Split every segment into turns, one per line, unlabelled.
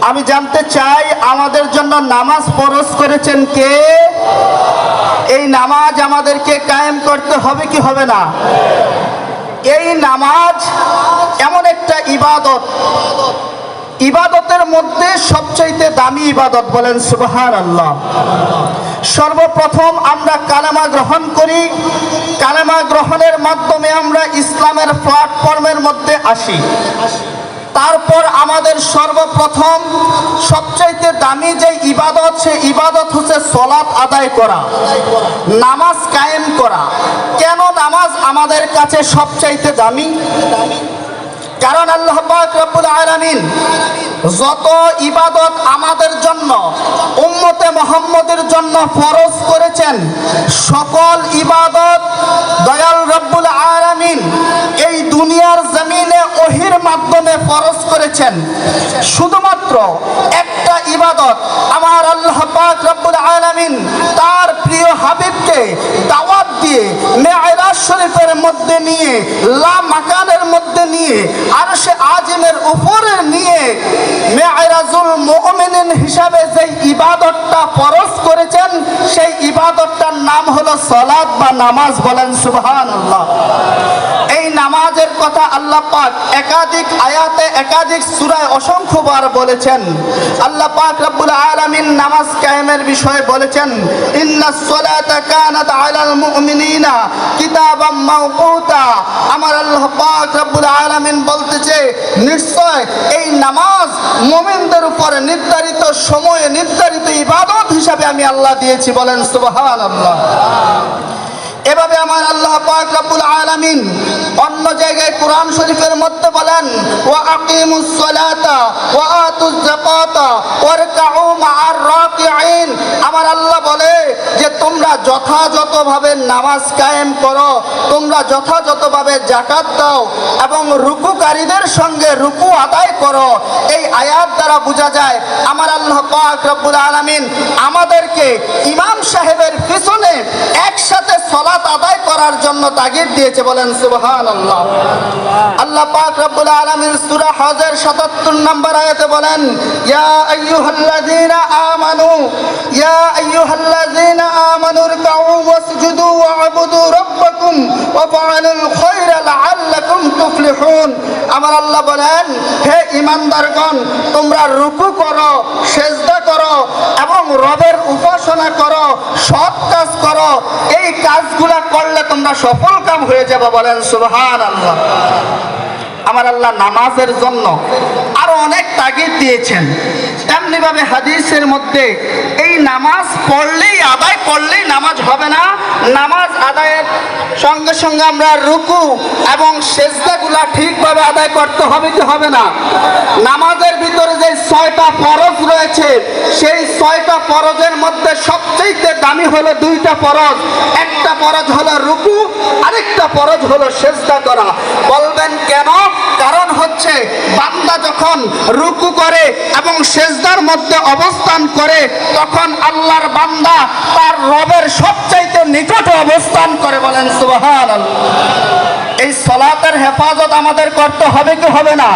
আমি জানতে চাই আমাদের জন্য নামাজ ফরজ করেছেন কে? এই নামাজ আমাদেরকে কায়েম করতে হবে কি হবে না? এই নামাজ এমন একটা ইবাদত, ইবাদতের মধ্যে সবচাইতে দামি ইবাদত, বলেন সুবহানাল্লাহ। সর্বপ্রথম আমরা কালেমা গ্রহণ করি, কালেমা গ্রহণের মাধ্যমে আমরা ইসলামের প্ল্যাটফর্মের মধ্যে আসি। তারপর আমাদের সর্বপ্রথম সবচাইতে দামি যে ইবাদত, সে ইবাদত হচ্ছে সালাত আদায় করা, নামাজ কায়েম করা। কেন নামাজ আমাদের কাছে সবচাইতে দামি? কারণ আল্লাহ পাক রব্বুল আলামিন যত ইবাদত আমাদের জন্য, উম্মতে মুহাম্মদের জন্য ফরজ করেছেন, সকল ইবাদত দয়াল রব্বুল আলামিন এই দুনিয়ার জমিনে ওহীর মাধ্যমে ফরজ করেছেন। শুধুমাত্র একটা ইবাদত আমার আল্লাহ পাক রব্বুল আলামিন তার প্রিয় হাবিবকে দাওয়াত দিয়ে মেরাজ শরীফের মধ্যে নিয়ে, লা মাকানের মধ্যে নিয়ে, আরশে আজিমের উপরে নিয়ে মেরাজুল মুমিনিন হিসাবে যে ইবাদতটা ফরজ করেছেন, সেই ইবাদতটার নাম হলো সালাত বা নামাজ, বলেন সুবহানাল্লাহ। এই নামাজের কথা আল্লাহ পাক একাধিক আয়াতে, একাধিক সূরায় অসংখ্যবার বলেছেন। আল্লাহ পাক রব্বুল আলামিন নামাজ কায়েমের বিষয়ে বলেছেন, ইন্নাস সালাতা কানাত আলাল মুমিনিনা কিতাবাম মাওকুতা। আমার আল্লাহ পাক রব্বুল আলামিন বলতেছে, নিশ্চয় এই নামাজ মুমিনদের উপরে নির্ধারিত সময়ে, নির্ধারিত ইবাদত হিসাবে আমি আল্লাহ দিয়েছি, বলেন সুবহানাল্লাহ। এভাবে আমার আল্লাহ পাক রব্বুল আলামিন অন্য জায়গায় কোরআন শরীফের মধ্যে বলেন, ওয়া আকিমুস সালাতা ওয়া আতুজ যাকাতা ওয়ারকাউ মা'আর রাকিঈন। আমার আল্লাহ বলে যে তোমরা যথাযথভাবে নামাজ কায়েম করো, তোমরা যথাযথভাবে যাকাত দাও এবং রুকুকারীদের সঙ্গে রুকু আদায় করো। এই আয়াত দ্বারা বোঝা যায় আমার আল্লাহ পাক রব্বুল আলামিন আমাদেরকে ইমাম সাহেবের পিছনে একসাথে সালাত আদায় করার জন্য তাগিদ দিয়েছে, বলেন সুবহানাল্লাহ। আল্লাহ পাক রব্বুল আলামিন সূরা হজের ৭৭ নম্বর আয়াতে বলেন, ইয়া আইয়ুহাল্লাযীনা আমানু, ইয়া আইয়ুহাল্লাযীনা আমানু রকাউ ওয়াসজুদু ওয়া'বুদু রাব্বাকুম ওয়া ফাআলুল খায়রা লাআল্লাকুম তুফলিহুন। আমার আল্লাহ বলেন, হে ঈমানদারগণ, তোমরা রুকু করো, সিজদা করো এবং রবের উপাসনা করো, সৎ কাজ করো। এই কাজগুলা করলে তোমরা সফল কাম হয়ে যাবে, বলেন সুবহানাল্লাহ। আমার আল্লাহ নামাজের জন্য আরো অনেক তাগিদ দিয়েছেন। তেমনি ভাবে হাদিসের মধ্যে এই নামাজ পড়লেই, আদায় করলেই নামাজ হবে না, নামাজ আদায়ের সঙ্গে সঙ্গে আমরা রুকু এবং সিজদাগুলা ঠিকভাবে আদায় করতে হবে কি হবে না? নামাজের ভিতরে যে ৬টা ফরজ রয়েছে, সেই ৬টা ফরজের মধ্যে সবচেয়ে দামি হলো 2টা ফরজ। একটা ফরজ হলো রুকু, আরেকটা ফরজ হলো সিজদা করা। বলবেন কেন? কারণ হচ্ছে বান্দা যখন রুকু করে এবং সিজদার মধ্যে অবস্থান করে, তখন আল্লাহর বান্দা তার রবের সবচাইতে নিকটে অবস্থান করে, বলেন সুবহানাল্লাহ। এই সালাতের হেফাজত আমাদের করতে হবে কি হবে না?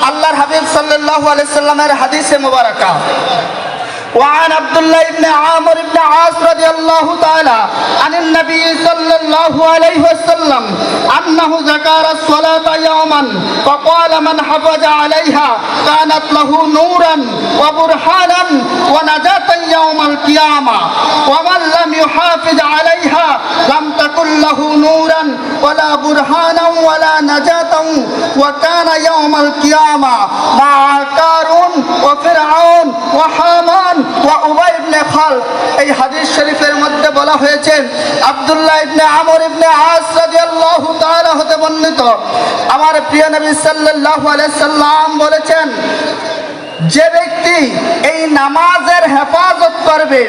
আল্লাহর হাবিব সাল্লাল্লাহু আলাইহি সাল্লামের হাদিসে মুবারাকা, وعن عبد الله بن عامر بن عاص رضي الله تعالى عن النبي صلى الله عليه وسلم أنه ذكر الصلاة يوما فقال من حفظ عليها كانت له نورا وبرهانا ونجاة يوم القيامة ومن لم يحافظ عليها لم تكن له نورا ولا برهانا ولا نجاة وكان يوم القيامة مع قارون وفرعون وحامان ওয়া উবাই ইবনে খালদ। এই হাদিস শরীফের মধ্যে বলা হয়েছে, আব্দুল্লাহ ইবনে আমর ইবনে আস রাদিয়াল্লাহু তাআলা হতে বর্ণিত, আমার প্রিয় নবী সাল্লাল্লাহু আলাইহি সাল্লাম বলেছেন, যে ব্যক্তি এই নামাজের হেফাজত করবে,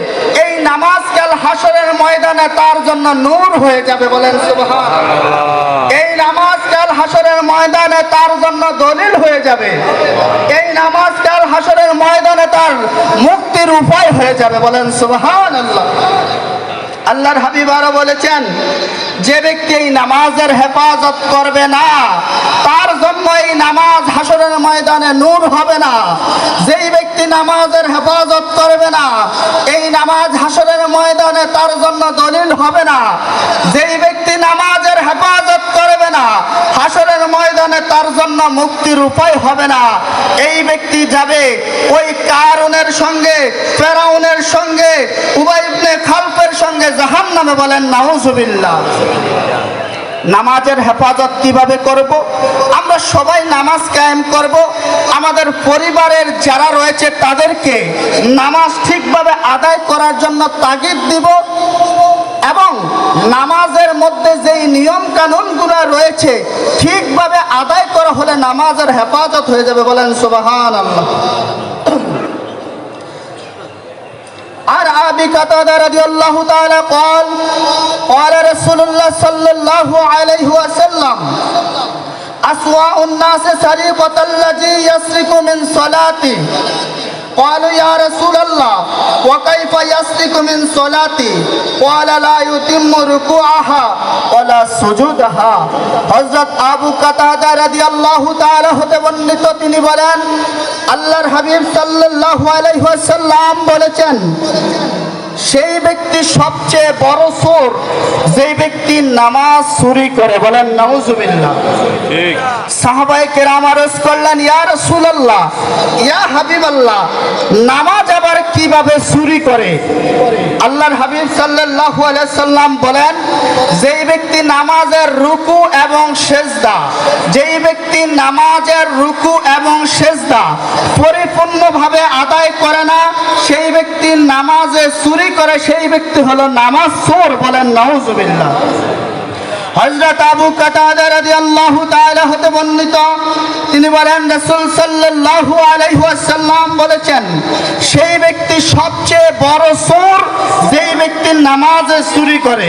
এই নামাজ কাল হাসরের ময়দানে তার জন্য নূর হয়ে যাবে, বলেন সুবহানাল্লাহ। এই নামাজ কাল হাসরের ময়দানে তার জন্য দলিল হয়ে যাবে, এই নামাজ কাল হাসরের ময়দানে তার মুক্তির উপায় হয়ে যাবে, বলেন সুবহানাল্লাহ। আল্লাহর হাবিব আরো বলেছেন, যে ব্যক্তি এই নামাজের হেফাজত করবে না, তার জন্য এই নামাজ হাসরের ময়দানে নূর হবে না। নামাজের হেফাজত করবে না, এই নামাজ হাসরের ময়দানে তার জন্য দলিল হবে না। যেই ব্যক্তি নামাজের হেফাজত করবে না, হাসরের ময়দানে তার জন্য মুক্তির উপায় হবে না। এই ব্যক্তি যাবে ওই কারুনের সঙ্গে, ফেরাউনের সঙ্গে, উবাই ইবনে খালফের সঙ্গে জাহান্নামে। বলেন নাউজুবিল্লাহ। নামাজের হেফাজত কিভাবে করব? আমরা সবাই নামাজ কায়েম করব। আমাদের পরিবারের যারা রয়েছে তাদেরকে নামাজ ঠিকভাবে আদায় করার জন্য তাগিদ দিব এবং নামাজের মধ্যে যেই নিয়ম কানুনগুলো রয়েছে ঠিকভাবে আদায় করা হলে নামাজের হেফাজত হয়ে যাবে। বলেন সুবহানাল্লাহ। আর আবি কাতাদা রাদিয়াল্লাহু তাআলা قال قال رسول الله صلى الله عليه وسلم أسوأ الناس سرقة الذي يسرق من صلاته قالوا يا رسول الله وكيف يسرق من صلاتي قال لا يتم ركوعها ولا سجودها। হযরত আবু কাতাদা রাদিয়াল্লাহু তাআলা হতে বর্ণিত, তিনি বলেন আল্লাহর হাবিব সাল্লাল্লাহু আলাইহি ওয়াসাল্লাম বলেছেন, সেই ব্যক্তি সবচেয়ে বড় চোর যেই ব্যক্তি নামাজ চুরি করে। বলেন নাউজুবিল্লাহ। ঠিক। সাহাবায়ে কেরাম আরজ করলেন, ইয়া রাসূলুল্লাহ, ইয়া হাবিবাল্লাহ, নামাজ আবার কিভাবে চুরি করে? আল্লাহর হাবিব সাল্লাল্লাহু আলাইহি সাল্লাম বলেন, যেই ব্যক্তি নামাজের রুকু এবং সেজদা, যেই ব্যক্তি নামাজের রুকু এবং সেজদা পরিপূর্ণভাবে আদায় করে না, সেই ব্যক্তি নামাজে চুরি করে, সেই ব্যক্তি হলো নামাজ চোর। বলেন নাউজুবিল্লাহ। হযরত আবু কাতাদা রাদিয়াল্লাহু তাআলা হতে বর্ণিত, তিনি বলেন রাসূল সাল্লাল্লাহু আলাইহি ওয়াসাল্লাম বলেছেন, সেই ব্যক্তি সবচেয়ে বড় চোর যেই ব্যক্তি নামাজে চুরি করে।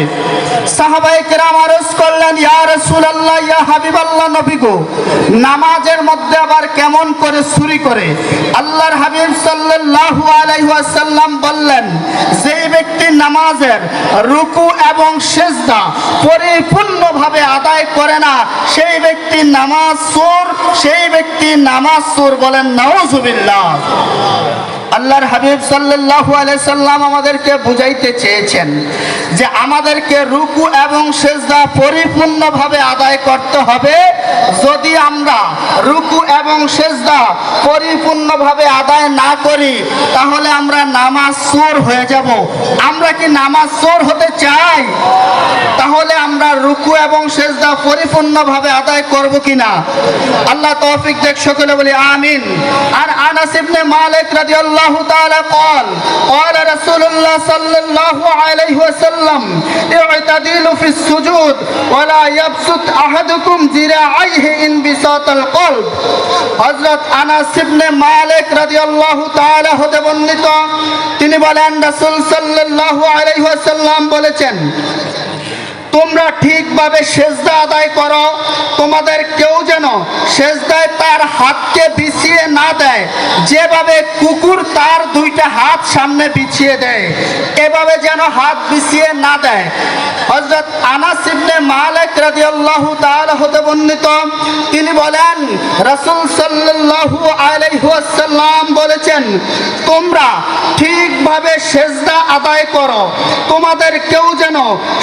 সাহাবায়ে কেরাম আরজ করলেন, ইয়া রাসূলুল্লাহ, ইয়া হাবিবাল্লাহ, নবী গো, নামাজের মধ্যে আবার কেমন করে চুরি করে? আল্লাহর হাবিব সাল্লাল্লাহু আলাইহি ওয়াসাল্লাম বললেন, যেই ব্যক্তি নামাজের রুকু এবং সিজদা পরিপূর্ণভাবে আদায় করে না, সেই ব্যক্তি নামাজ চোর, সেই ব্যক্তি নামাজ চোর। বলেন নাউজুবিল্লাহ। আল্লাহর হাবিব সাল্লাল্লাহু আলাইহি সাল্লাম আমাদেরকে বুঝাইতে চেয়েছেন যে আমাদেরকে রুকু এবং সিজদা পরিপূর্ণভাবে আদায় করতে হবে। যদি আমরা রুকু এবং সিজদা পরিপূর্ণভাবে আদায় না করি তাহলে আমরা নামাজ চোর হয়ে যাব। আমরা কি নামাজ চোর হতে চাই? তাহলে আমরা রুকু এবং সিজদা পরিপূর্ণভাবে আদায় করব কিনা? আল্লাহ তৌফিক দেখ, সকলে বলি আমিন। আর আনাস ইবনে মালিক রাদিয়াল্লাহু তাআলা قال قال رسول الله صلى الله عليه وسلم اعتدلوا في السجود ولا يبسط احدكم ذراعيه انبساط القلب। হযরত আনাস ইবনে মালিক রাদিয়াল্লাহু তাআলা হতে বর্ণিত, তিনি বলেন রাসূল সাল্লাল্লাহু আলাইহি ওয়াসাল্লাম বলেছেন, তোমরা ঠিকভাবে সেজদা আদায় করো, তোমাদের কেউ যেন সেজদায় তার হাতকে বিছিয়ে না দেয়। যেভাবে কুকুর তার দুইটা হাত সামনে বিছিয়ে দেয়, এভাবে যেন হাত বিছিয়ে না দেয়। হযরত আনাস ইবনে মালিক রাদিয়াল্লাহু তাআলা হতে বর্ণিত, তিনি বলেন রাসূল সাল্লাল্লাহু আলাইহি ওয়াসাল্লাম বলেছেন, তোমরা ঠিকভাবে সেজদা আদায় করো, তোমাদের কেউ যেন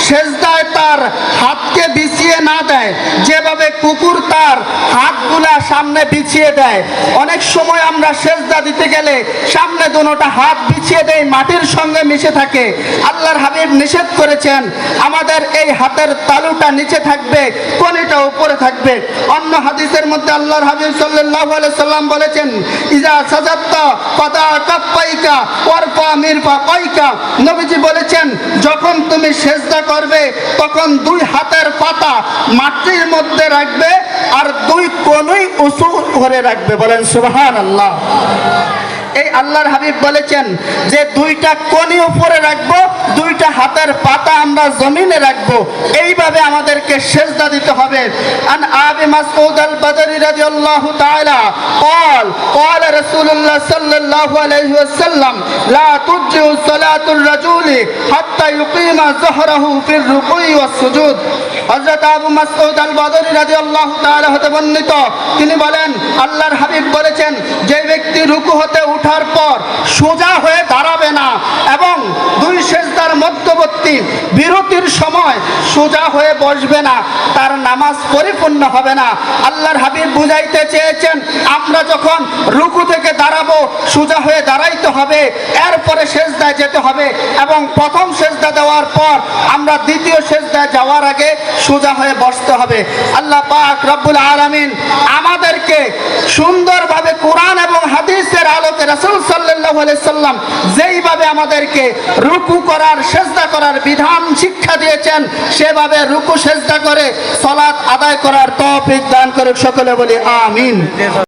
সেজদায় তার হাতকে বিছিয়ে না দেয়, যেভাবে কুকুর তার হাতগুলা সামনে বিছিয়ে দেয়। অনেক সময় আমরা সেজদা দিতে গেলে সামনে দুটো হাত বিছিয়ে দেয়, মাটির সঙ্গে মিশে থাকে। আল্লাহর হাবিব নিষেধ করেছেন আমাদের এই হাতের তালুটা নিচে থাকবে, কনিটা উপরে থাকবে। অন্য হাদিসের মধ্যে আল্লাহর হাবিব সাল্লাল্লাহু আলাইহি সাল্লাম বলেছেন, ইজা সাজাদতা ফাতা কাফাইকা ওয়ারফা মিরফাকাইকা। নবীজি বলেছেন, যখন তুমি সেজদা করবে তখন দুই হাতের পাতা মাটির মধ্যে রাখবে আর দুই কোণই উঁচু করে রাখবে। বলেন সুবহানাল্লাহ। এই আল্লাহর হাবিব বলেছেন যে দুইটা কোণি উপরে রাখবো, দুইটা হাতের পাতা আমরা জমিনে রাখবো, এইভাবে আমাদেরকে সেজদা দিতে হবে। আন আবি মাসউদ আল বদরি রাদিয়াল্লাহু তাআলা قال قال رسول الله صلى الله عليه وسلم لا تجزئ صلاة الرجل حتى يقيم ظهره في الركوع والسجود। হযরত আবু মাসউদ আল বদরি রাদিয়াল্লাহু তাআলা হতে বর্ণিত, তিনি বলেন আল্লাহর হাবিব বলেছেন, যে ব্যক্তি রুকু হতে উঠা ওঠার পর সোজা হয়ে দাঁড়াবে না এবং দুই সেজদার মধ্যবর্তী বিরতির সময় সোজা হয়ে বসবে না, তার নামাজ পরিপূর্ণ হবে না। আল্লাহর হাবিব বুঝাইতে চেয়েছেন আমরা যখন রুকু থেকে দাঁড়াবো সোজা হয়ে দাঁড়াইতে হবে, এরপরে সেজদায় যেতে হবে এবং প্রথম সেজদা দেওয়ার পর আমরা দ্বিতীয় সেজদায় যাওয়ার আগে সোজা হয়ে বসতে হবে। আল্লাহ পাক রব্বুল আলামিন আমাদেরকে সুন্দরভাবে কোরআন এবং হাদিসের আলোকে রাসূল সাল্লাল্লাহু আলাইহি সাল্লাম যেইভাবে আমাদেরকে রুকু করার সেজদা করার বিধান শিক্ষা দিয়েছেন সেভাবে রুকু সেজদা করে সালাত আদায় করার তৌফিক দান করুক। সকলে বলি আমিন।